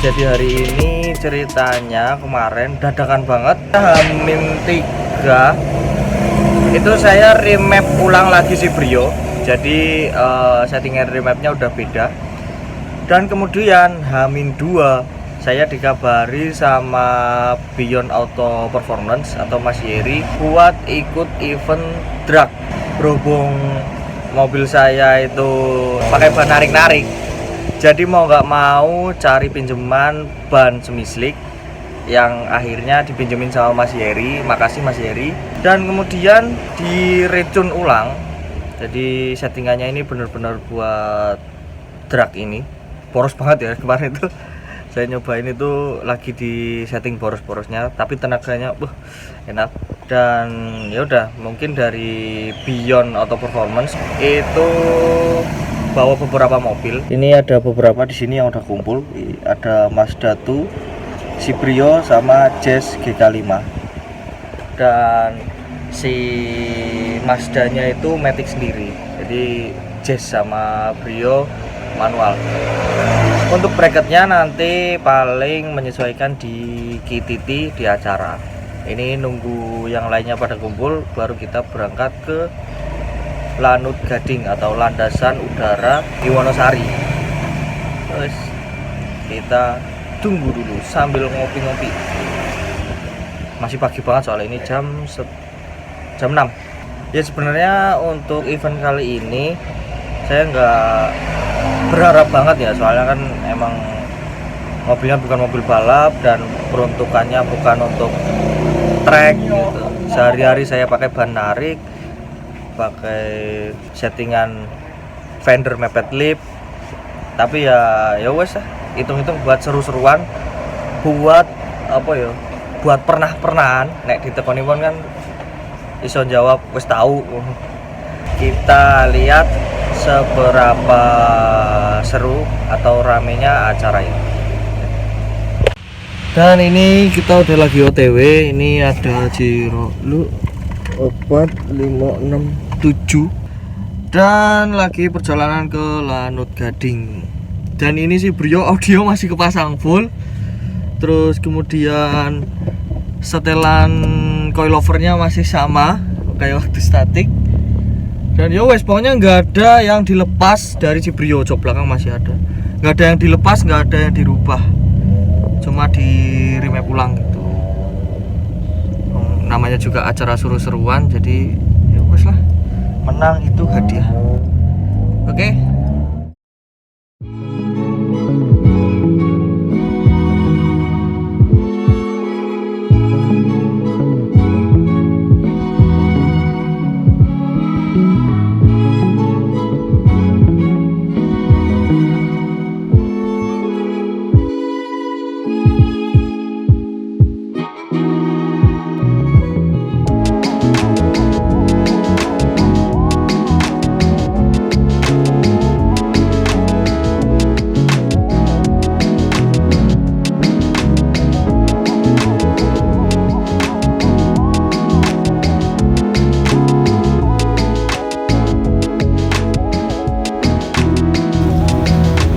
Jadi hari ini ceritanya kemarin dadakan banget, H-3 itu saya remap ulang lagi si Brio. Jadi settingan remapnya udah beda. Dan kemudian H-2 saya dikabari sama Beyond Auto Performance atau Mas Yeri buat ikut event drag. Berhubung mobil saya itu pakai ban narik-narik, jadi mau nggak mau cari pinjaman ban semislik yang akhirnya dipinjemin sama Mas Yeri. Makasih Mas Yeri. Dan kemudian direcun ulang. Jadi settingannya ini bener-bener buat drag ini. Boros banget ya kemarin itu. Saya nyobain itu lagi di setting boros-borosnya, tapi tenaganya enak. Dan ya udah, mungkin dari Beyond Auto Performance itu bawa beberapa mobil. Ini ada beberapa di sini yang udah kumpul. Ada Mazda 2, si Brio sama Jazz GK5. Dan si Mazdanya itu Matic sendiri. Jadi Jazz sama Brio manual. Untuk bracketnya nanti paling menyesuaikan di KTT di acara. Ini nunggu yang lainnya pada kumpul, baru kita berangkat ke Lanut Gading atau Landasan Udara di Wonosari. Terus kita tunggu dulu sambil ngopi-ngopi. Masih pagi banget soalnya ini jam 6. Ya sebenarnya untuk event kali ini saya nggak berharap banget ya, soalnya kan emang mobilnya bukan mobil balap dan peruntukannya bukan untuk trek gitu. Sehari-hari saya pakai ban narik, pakai settingan fender mepet lip, tapi ya wes lah, hitung-hitung buat seru-seruan, buat apa ya, buat pernah-pernahan. Nek ditekoni pun kan iso jawab wes tahu. Kita lihat seberapa seru atau ramenya acara ini. Dan ini kita udah lagi OTW. Ini ada Jiro lu 4567 dan lagi perjalanan ke Lanut Gading. Dan ini si Brio audio masih kepasang full. Terus kemudian setelan coilovernya masih sama kayak waktu statik. Dan yo wes, pokoknya nggak ada yang dilepas dari si Brio. Jok belakang masih ada, nggak ada yang dilepas, nggak ada yang dirubah, cuma di remap ulang gitu. Namanya juga acara seru-seruan, jadi ya wes lah, menang itu hadiah. Oke.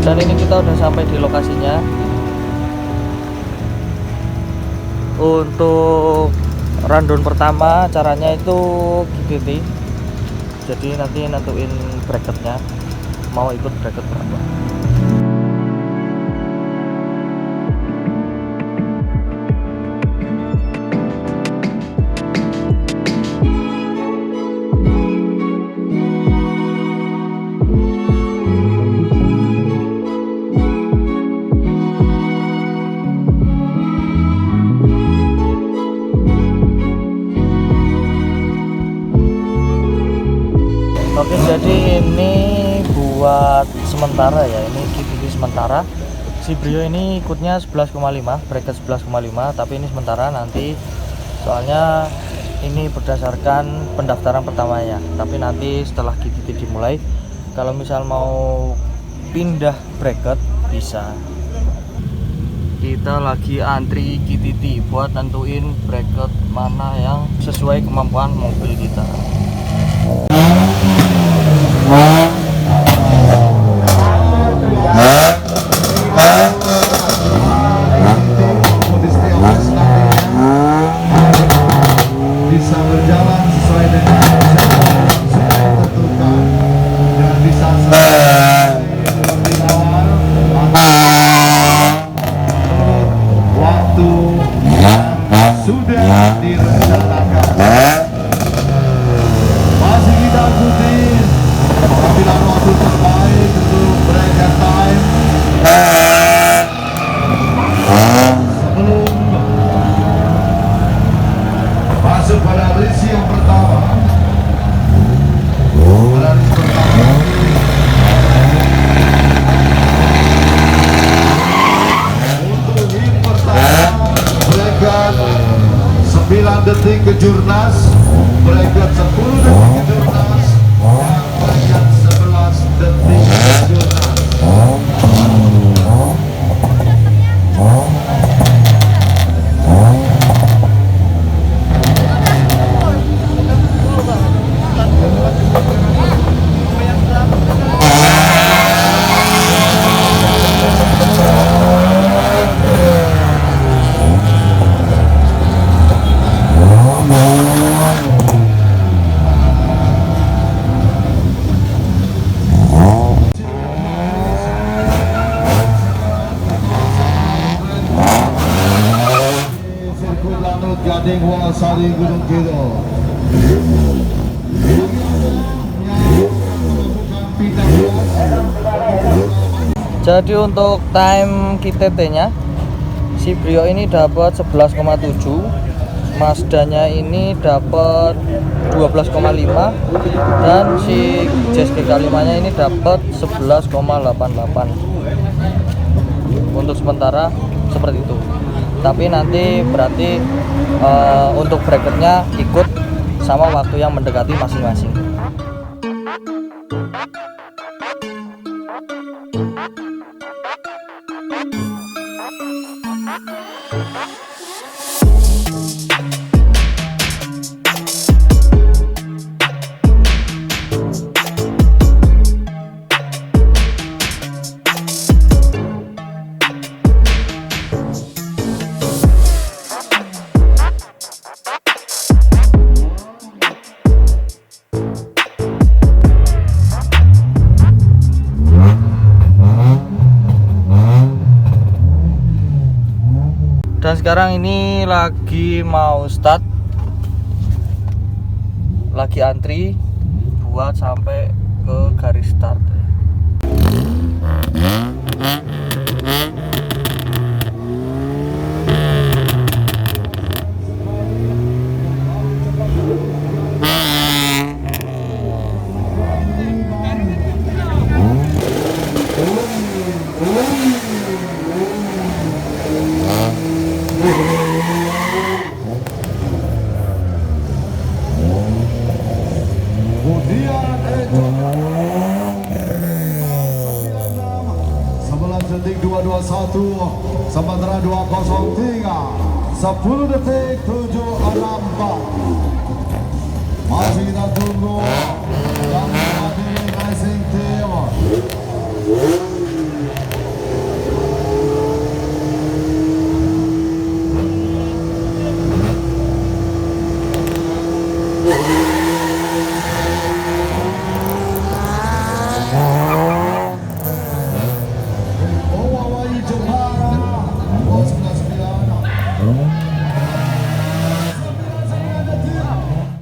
Dan ini kita udah sampai di lokasinya. Untuk rundown pertama caranya itu GTT. Jadi nanti nentuin bracketnya, mau ikut bracket berapa. Oke, jadi ini buat sementara ya, ini KTT sementara. Si Brio ini ikutnya 11,5, bracket 11,5, tapi ini sementara nanti, soalnya ini berdasarkan pendaftaran pertamanya. Tapi nanti setelah KTT dimulai, kalau misal mau pindah bracket bisa. Kita lagi antri KTT buat nentuin bracket mana yang sesuai kemampuan mobil kita. kejurnas, bracket 10 detik kejurnas, dan bracket 11 detik kejurnas. Sirkuit Lanut Gading Wonosari Gunung Kidul. Jadi untuk time KTT-nya si Brio ini dapat 11,7, Mazdanya ini dapat 12,5, dan si Jazz GK5 nya ini dapat 11,88. Untuk sementara seperti itu. Tapi nanti berarti untuk bracketnya ikut sama waktu yang mendekati masing-masing. Dan sekarang ini lagi mau start, lagi antri buat sampai ke garis start. Kemudian 11 detik 221, sementara 203, 10 detik 764. Masih kita tunggu dan menghadiri racing team.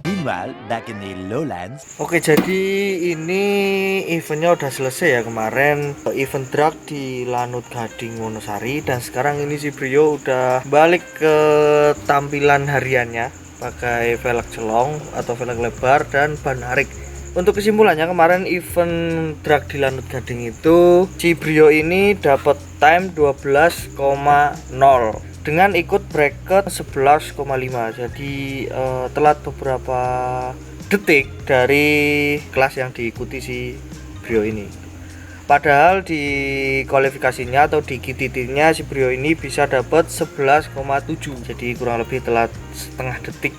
Meanwhile, back in the lowlands. Oke, jadi ini eventnya udah selesai ya kemarin, event drag di Lanut Gading Wonosari, dan sekarang ini si Brio udah balik ke tampilan hariannya pakai velg celong atau velg lebar dan ban harik. Untuk kesimpulannya, kemarin event drag di Lanut Gading itu si Brio ini dapat time 12,0 dengan ikut bracket 11,5. Jadi telat beberapa detik dari kelas yang diikuti si Brio ini. Padahal di kualifikasinya atau di KTT-nya si Brio ini bisa dapat 11,7. Jadi kurang lebih telat setengah detik.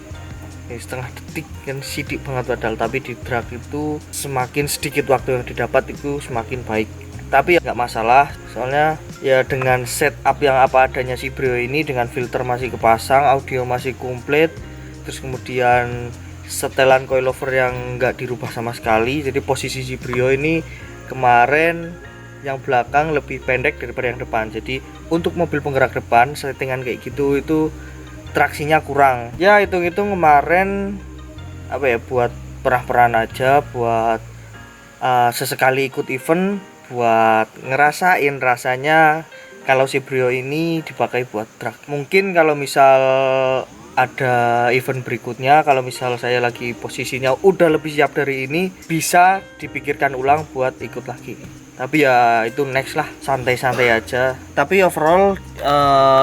Setengah detik kan sidik banget padahal, tapi di drag itu semakin sedikit waktu yang didapat itu semakin baik. Tapi ya nggak masalah, soalnya ya dengan setup yang apa adanya si Brio ini, dengan filter masih kepasang, audio masih komplit, terus kemudian setelan coilover yang nggak dirubah sama sekali. Jadi posisi si Brio ini kemarin yang belakang lebih pendek daripada yang depan. Jadi untuk mobil penggerak depan settingan kayak gitu itu traksinya kurang. Ya hitung-hitung kemarin apa ya, buat perah-perahan aja, buat sesekali ikut event, buat ngerasain rasanya kalau si Brio ini dipakai buat drag. Mungkin kalau misal ada event berikutnya, kalau misal saya lagi posisinya udah lebih siap dari ini, bisa dipikirkan ulang buat ikut lagi. Tapi ya itu next lah, santai-santai aja. Tapi overall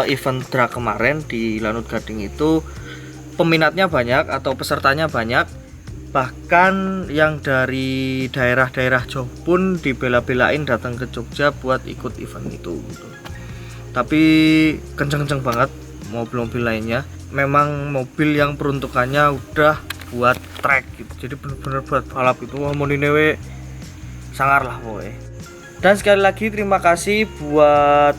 event drag kemarin di Lanut Gading itu peminatnya banyak atau pesertanya banyak, bahkan yang dari daerah-daerah jauh pun dibela-belain datang ke Jogja buat ikut event itu gitu. Tapi kenceng-kenceng banget mobil-mobil lainnya, memang mobil yang peruntukannya udah buat track gitu, jadi bener-bener buat balap itu. Wah, moninewe sangar lah pokoknya. Dan sekali lagi terima kasih buat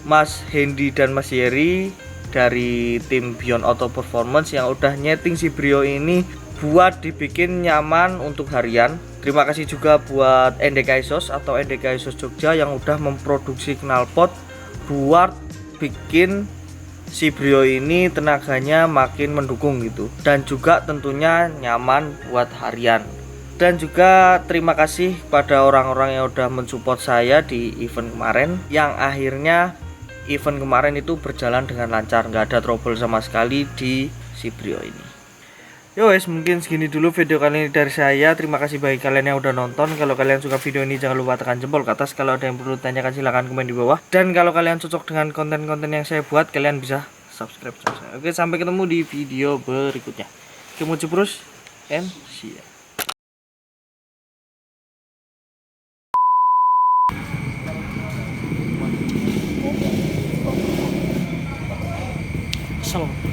Mas Hendy dan Mas Yeri dari tim Beyond Auto Performance yang udah nyeting si Brio ini buat dibikin nyaman untuk harian. Terima kasih juga buat NDK Exhaust atau NDK Exhaust Jogja yang udah memproduksi knalpot buat bikin si Brio ini tenaganya makin mendukung gitu, dan juga tentunya nyaman buat harian. Dan juga terima kasih pada orang-orang yang udah mensupport saya di event kemarin, yang akhirnya event kemarin itu berjalan dengan lancar, nggak ada trouble sama sekali di si Brio ini. Yo guys, mungkin segini dulu video kali ini dari saya. Terima kasih bagi kalian yang udah nonton. Kalau kalian suka video ini jangan lupa tekan jempol ke atas. Kalau ada yang perlu tanyakan silahkan komen di bawah. Dan kalau kalian cocok dengan konten-konten yang saya buat, kalian bisa subscribe channel saya. Oke, sampai ketemu di video berikutnya. Kemudian Ciprus and see ya. Salam.